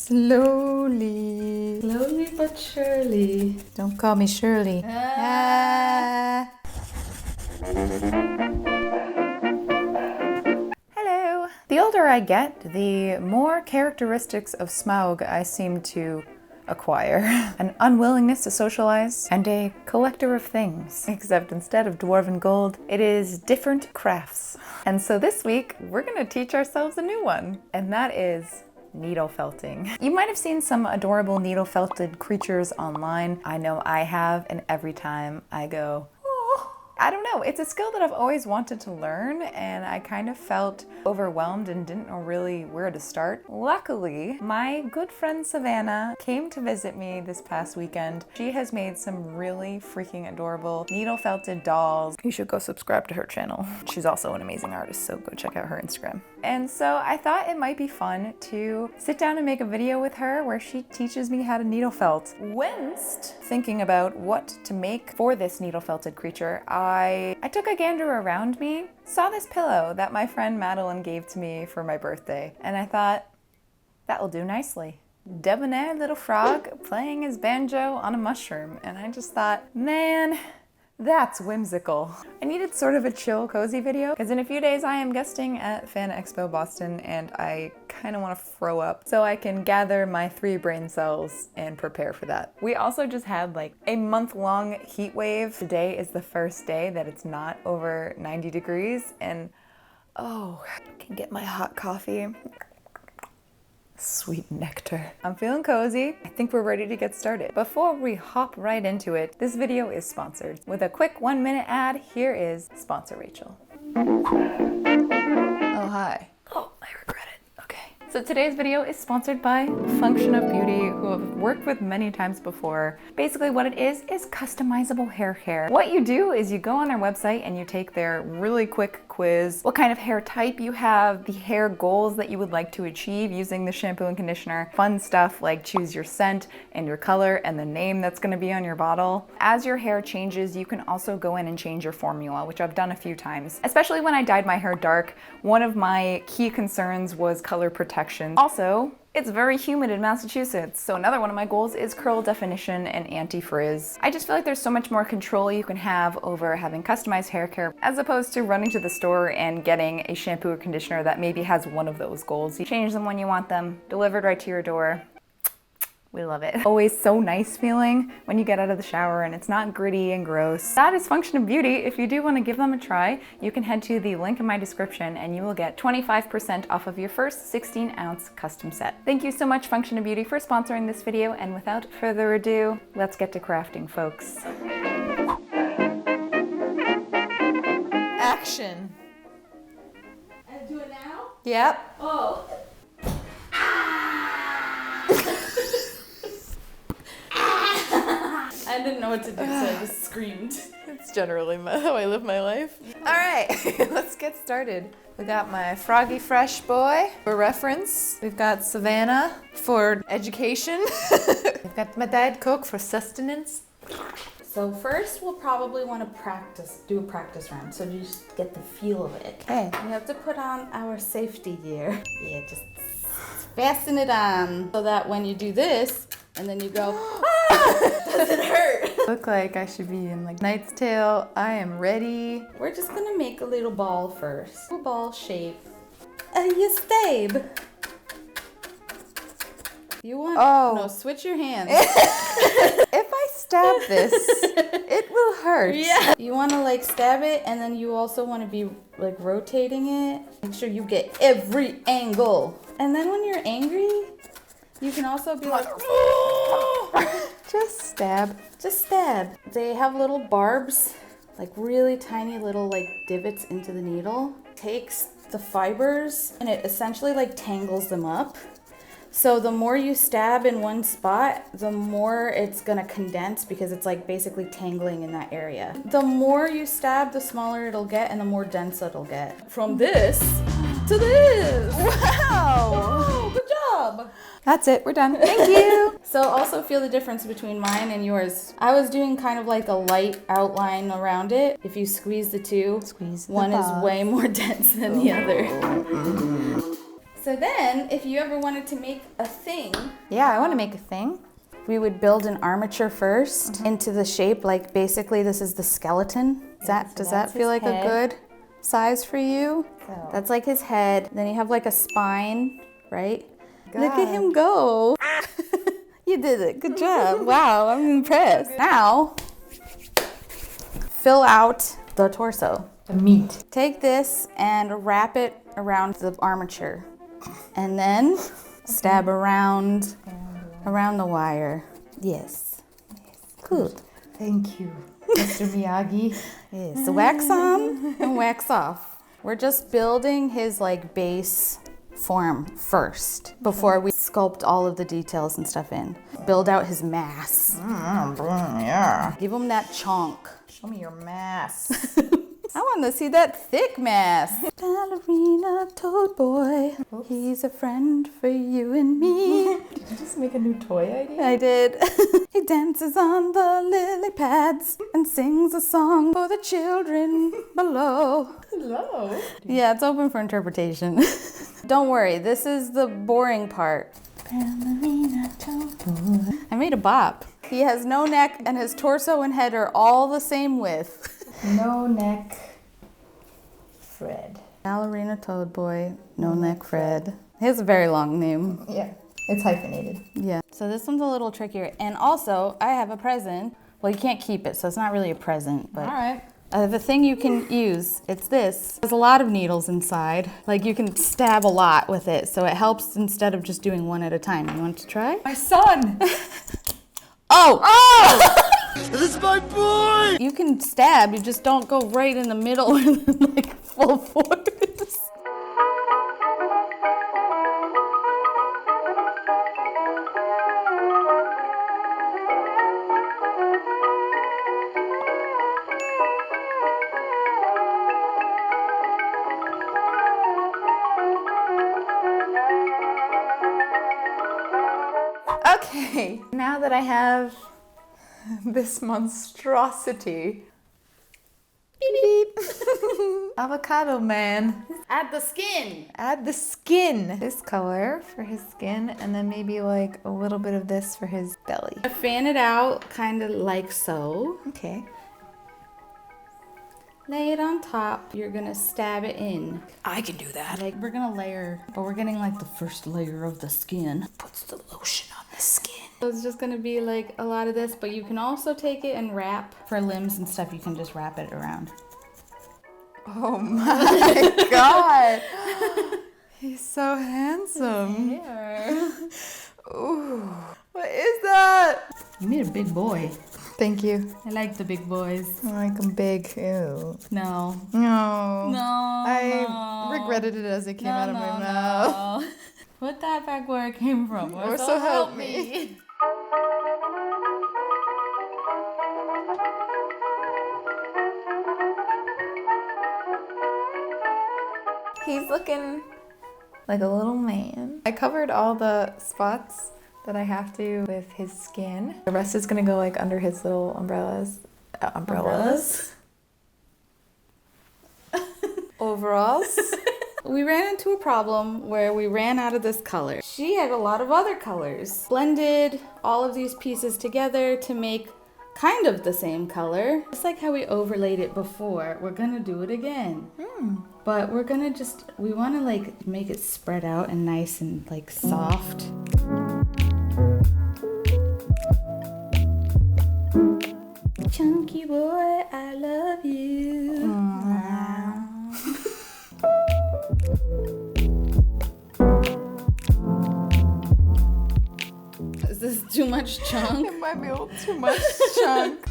Slowly. Slowly but surely. Don't call me Shirley. Ah. Hello. The older I get, the more characteristics of Smaug I seem to acquire. An unwillingness to socialize and a collector of things. Except instead of dwarven gold, it is different crafts. And so this week, we're gonna teach ourselves a new one, and that is needle felting. You might have seen some adorable needle felted creatures online. I know I have, and every time I go, I don't know, it's a skill that I've always wanted to learn, and I kind of felt overwhelmed and didn't know really where to start. Luckily, my good friend Savannah came to visit me this past weekend. She has made some really freaking adorable needle felted dolls. You should go subscribe to her channel. She's also an amazing artist, so go check out her Instagram. And so I thought it might be fun to sit down and make a video with her where she teaches me how to needle felt. Whilst thinking about what to make for this needle felted creature, I took a gander around me, saw this pillow that my friend Madeline gave to me for my birthday, and I thought, that will do nicely. Debonair little frog playing his banjo on a mushroom, and I just thought, man, that's whimsical. I needed sort of a chill, cozy video, because in a few days I am guesting at Fan Expo Boston, and I kind of want to throw up so I can gather my 3 brain cells and prepare for that. We also just had like a month-long heat wave. Today is the first day that it's not over 90 degrees, and oh, I can get my hot coffee. Sweet nectar. I'm feeling cozy. I think we're ready to get started. Before we hop right into it, this video is sponsored. With a quick 1-minute ad, here is sponsor Rachel. Oh, hi. Oh, I regret it. Okay. So today's video is sponsored by Function of Beauty, who I've worked with many times before. Basically what it is customizable hair care. What you do is you go on their website and you take their really quick quiz, what kind of hair type you have, the hair goals that you would like to achieve using the shampoo and conditioner, fun stuff like choose your scent and your color and the name that's going to be on your bottle. As your hair changes, you can also go in and change your formula, which I've done a few times. Especially when I dyed my hair dark, one of my key concerns was color protection. Also, it's very humid in Massachusetts, so another one of my goals is curl definition and anti-frizz. I just feel like there's so much more control you can have over having customized hair care as opposed to running to the store and getting a shampoo or conditioner that maybe has one of those goals. You change them when you want them, delivered right to your door. We love it. Always so nice feeling when you get out of the shower and it's not gritty and gross. That is Function of Beauty. If you do want to give them a try, you can head to the link in my description and you will get 25% off of your first 16-ounce custom set. Thank you so much, Function of Beauty, for sponsoring this video, and without further ado, let's get to crafting, folks. Action. And do it now? Yep. Oh. I didn't know what to do, so I just screamed. It's generally how I live my life. All right, let's get started. We got my Froggy Fresh boy for reference. We've got Savannah for education. We've got my Diet Coke for sustenance. So first, we'll probably want to do a practice round, so you just get the feel of it. Okay. We have to put on our safety gear. Yeah, just fasten it on so that when you do this, and then you go, doesn't hurt. Look like I should be in like Knight's Tale. I am ready. We're just gonna make a little ball first. A ball shape. You stab. You want? Oh. No, switch your hands. If I stab this, it will hurt. Yeah. You want to like stab it, and then you also want to be like rotating it. Make sure you get every angle. And then when you're angry, you can also be like, just stab. Just stab. They have little barbs, like really tiny little like divots into the needle. Takes the fibers and it essentially like tangles them up. So the more you stab in one spot, the more it's gonna condense because it's like basically tangling in that area. The more you stab, the smaller it'll get and the more dense it'll get. From this to this. Wow. Oh, good job. That's it, we're done. Thank you. So also feel the difference between mine and yours. I was doing kind of like a light outline around it. If you squeeze the two, one is way more dense than the other. So then, if you ever wanted to make a thing, Yeah, I want to make a thing. we would build an armature first into the shape, like basically this is the skeleton. Does that feel like a good size for you? So. That's like his head. Then you have like a spine, right? Look at him go. You did it. Good job. Wow, I'm impressed. Now, fill out the torso. The meat. Take this and wrap it around the armature. And then stab around the wire. Yes. Good. Thank you, Mr. Miyagi. Yes. So wax on and wax off. We're just building his like base form first before we sculpt all of the details and stuff in. Build out his mass. Yeah. Give him that chunk. Show me your mass. I want to see that thick mass. Ballerina toad boy. Oops. He's a friend for you and me. Did you just make a new toy idea? I did. He dances on the lily pads and sings a song for the children below. Hello. Yeah, it's open for interpretation. Don't worry, this is the boring part. Ballerina toad boy. I made a bop. He has no neck and his torso and head are all the same width. No neck, Fred. Ballerina toad boy, no neck Fred. He has a very long name. Yeah, it's hyphenated. Yeah. So this one's a little trickier. And also, I have a present. Well, you can't keep it, so it's not really a present. But All right. the thing you can use, it's this. There's a lot of needles inside. Like you can stab a lot with it, so it helps instead of just doing one at a time. You want to try? My son. Oh! This is my boy! You can stab, you just don't go right in the middle with like full force. Okay, now that I have this monstrosity. Beep, beep. Avocado man. Add the skin. Add the skin. This color for his skin, and then maybe like a little bit of this for his belly. Fan it out, kind of like so. Okay. Lay it on top. You're gonna stab it in. I can do that. Like we're gonna layer, but we're getting like the first layer of the skin. Puts the lotion on the skin. So it's just gonna be like a lot of this, but you can also take it and wrap for limbs and stuff. You can just wrap it around. Oh my god. He's so handsome. Here. Ooh. What is that? You made a big boy. Thank you. I like the big boys. I like him big. Ew. No. No. No. I regretted it as it came out of my mouth. No. Put that back where it came from. Or so help me. He's looking like a little man. I covered all the spots that I have to with his skin. The rest is gonna go like under his little umbrellas. Overalls. We ran into a problem where we ran out of this color. She had a lot of other colors. Blended all of these pieces together to make kind of the same color. Just like how we overlaid it before, we're gonna do it again. But we're gonna we wanna like make it spread out and nice and like soft. Chunky boy, I love you. Is this too much chunk? It might be a little too much chunk.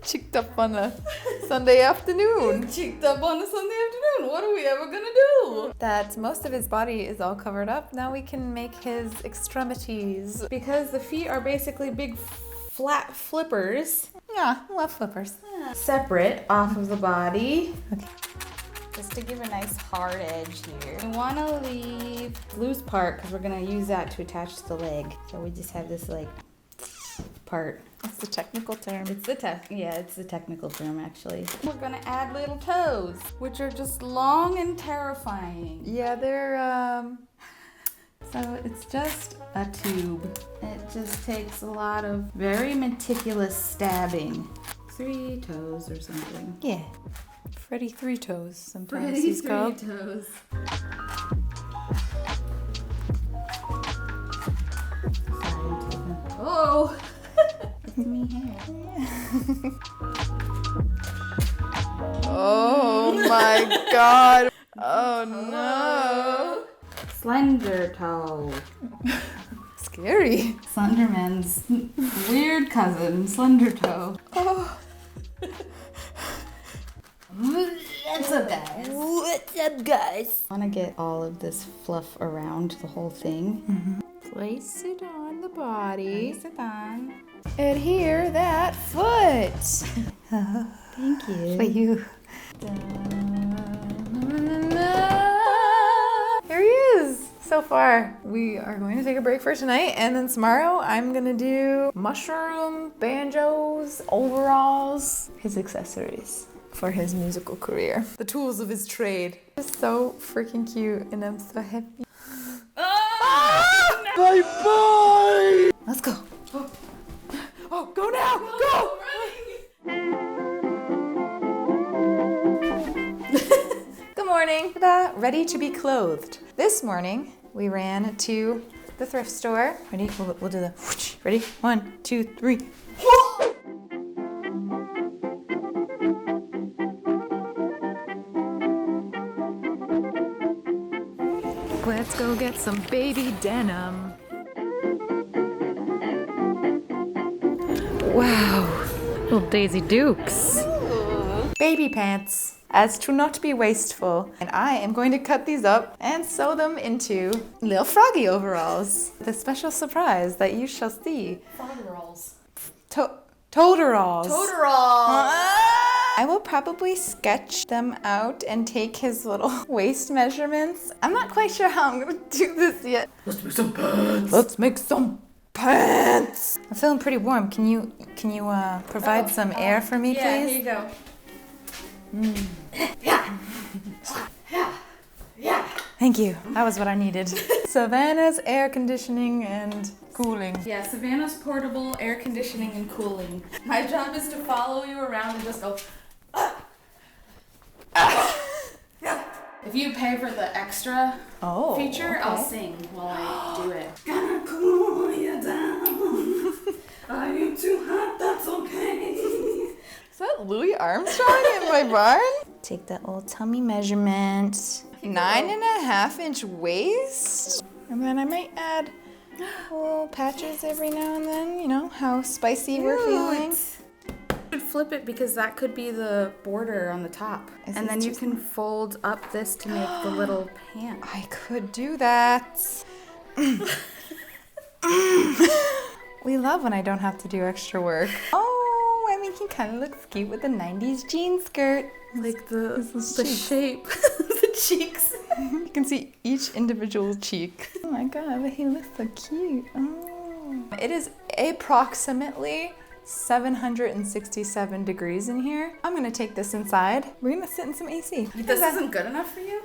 Cheeked up on a Sunday afternoon. Cheeked up on a Sunday afternoon. What are we ever gonna do? That most of his body is all covered up. Now we can make his extremities. Because the feet are basically big flat flippers. Yeah, love flippers. Separate off of the body. Okay. Just to give a nice hard edge here. We want to leave the loose part because we're going to use that to attach to the leg. So we just have this like part. That's the technical term. It's the technical term actually. We're going to add little toes, which are just long and terrifying. Yeah, they're So it's just a tube. It just takes a lot of very meticulous stabbing. 3 toes or something. yeah. Freddy Three Toes, sometimes he's called. Toes. Oh! It's me here. Oh my god. Oh no. Slender toe. Scary. Slenderman's weird cousin, Slender Toe. Oh. What's up, guys? What's up, guys? I want to get all of this fluff around the whole thing. Place it on the body. Place it on. Adhere that foot. Thank you. For you. Here he is. So far, we are going to take a break for tonight, and then tomorrow I'm gonna do mushroom, banjos, overalls, his accessories for his musical career. The tools of his trade. It's so freaking cute, and I'm so happy. My boy! Let's go. Oh, go now! Go! Good morning. Ta-da. Ready to be clothed. This morning, we ran to the thrift store. Ready? We'll do the whoosh. Ready? 1, 2, 3. Let's go get some baby denim. Wow, little Daisy Dukes. Baby pants, as to not be wasteful. And I am going to cut these up and sew them into little froggy overalls. The special surprise that you shall see. Frog rolls. Toadorals. Toadorals. I will probably sketch them out and take his little waist measurements. I'm not quite sure how I'm gonna do this yet. Let's make some pants. Let's make some pants. I'm feeling pretty warm. Can you provide some air for me, Yeah, please? here you go. Thank you. That was what I needed. Savannah's air conditioning and cooling. Yeah, Savannah's portable air conditioning and cooling. My job is to follow you around and just go. If you pay for the extra feature, okay. I'll sing while I do it. Gonna cool you down. Are you too hot? That's okay. Is that Louis Armstrong in my barn? Take that little tummy measurement. 9.5-inch waist. And then I might add little patches every now and then, you know, how spicy we're feeling. You should flip it because that could be the border on the top. Is And this then you just- can fold up this to make the little pant. I could do that. We love when I don't have to do extra work. Oh, I mean, he kind of looks cute with the 90s jean skirt. Like the cheeks. shape, the cheeks. You can see each individual cheek. Oh my god, but he looks so cute. Oh. It is approximately 767 degrees in here. I'm gonna take this inside. We're gonna sit in some AC. This isn't good enough for you?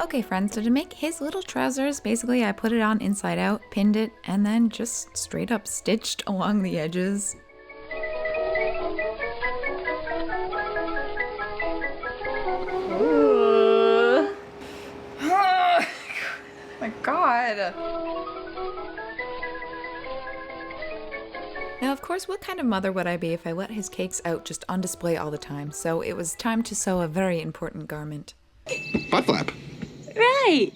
Okay friends, so to make his little trousers, basically I put it on inside out, pinned it, and then just straight up stitched along the edges. My god. Now, of course, what kind of mother would I be if I let his cakes out just on display all the time? So it was time to sew a very important garment. Butt flap. Right!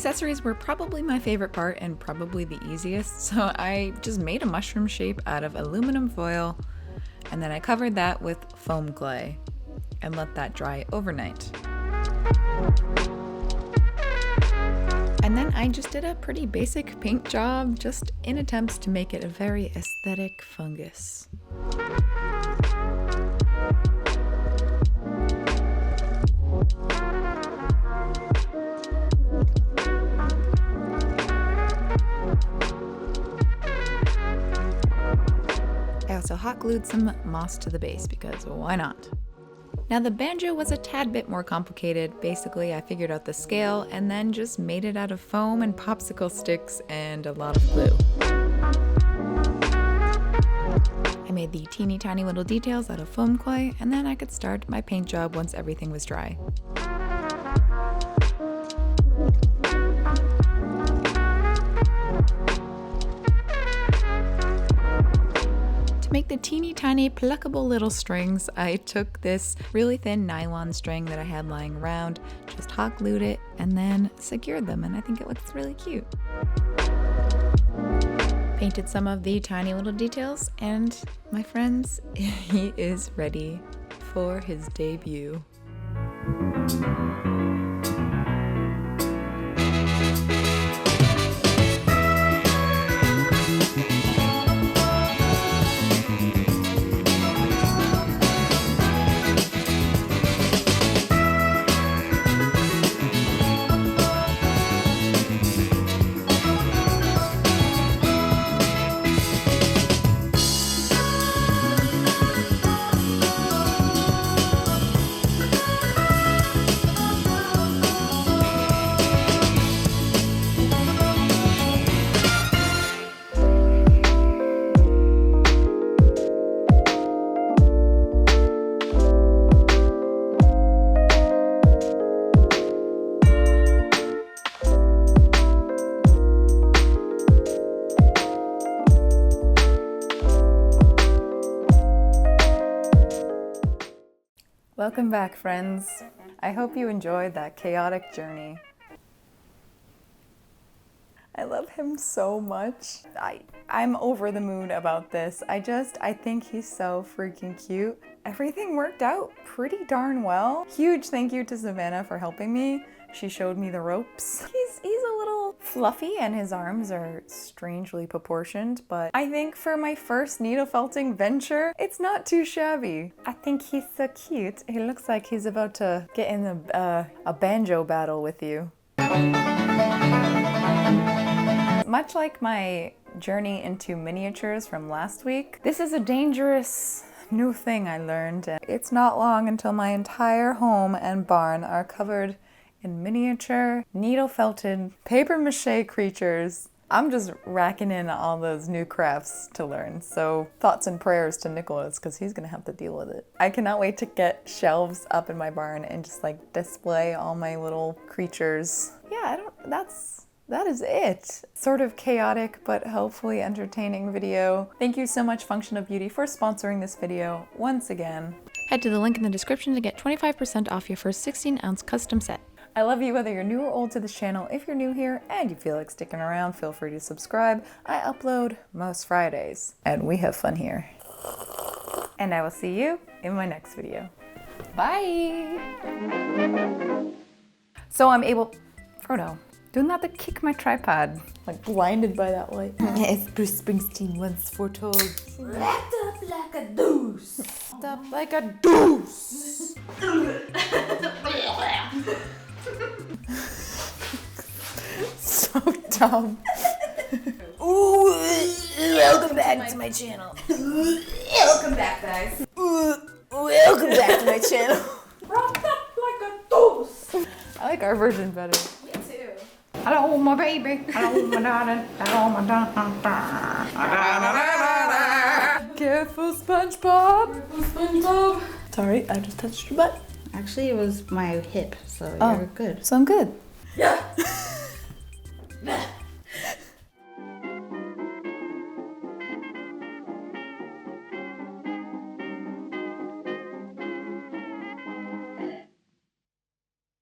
accessories were probably my favorite part and probably the easiest, so I just made a mushroom shape out of aluminum foil, and then I covered that with foam clay and let that dry overnight. And then I just did a pretty basic paint job, just in attempts to make it a very aesthetic fungus. I also hot glued some moss to the base because why not? Now the banjo was a tad bit more complicated. Basically, I figured out the scale and then just made it out of foam and popsicle sticks and a lot of glue. I made the teeny tiny little details out of foam clay, and then I could start my paint job once everything was dry. To make the teeny tiny pluckable little strings, I took this really thin nylon string that I had lying around, just hot glued it, and then secured them, and I think it looks really cute. Painted some of the tiny little details, and my friends, he is ready for his debut. Welcome back, friends. I hope you enjoyed that chaotic journey. I love him so much. I'm over the moon about this. I think he's so freaking cute. Everything worked out pretty darn well. Huge thank you to Savannah for helping me. She showed me the ropes. He's a little fluffy and his arms are strangely proportioned, but I think for my first needle felting venture, it's not too shabby. I think he's so cute. He looks like he's about to get in a banjo battle with you. Much like my journey into miniatures from last week, this is a dangerous new thing I learned. It's not long until my entire home and barn are covered in miniature, needle-felted, paper-mache creatures. I'm just racking in all those new crafts to learn, so thoughts and prayers to Nicholas, because he's gonna have to deal with it. I cannot wait to get shelves up in my barn and just like display all my little creatures. Yeah, that is it. Sort of chaotic, but hopefully entertaining video. Thank you so much, Function of Beauty, for sponsoring this video once again. Head to the link in the description to get 25% off your first 16-ounce custom set. I love you whether you're new or old to this channel. If you're new here and you feel like sticking around, feel free to subscribe. I upload most Fridays, and we have fun here. And I will see you in my next video. Bye! So I'm able... Frodo, do not to kick my tripod. Like blinded by that light. As Bruce Springsteen once foretold. Wrapped up like a deuce. Wrapped up like a deuce. So dumb. Ooh, welcome back to my channel. Welcome back, guys. Welcome back to my channel. Wrapped up like a deuce. I like our version better. Me too. Hello, my baby. Hello, my darling. Hello, my darling. Careful, SpongeBob. Careful, SpongeBob. Sorry, I just touched your butt. Actually, it was my hip, so you're good. So I'm good. Yeah.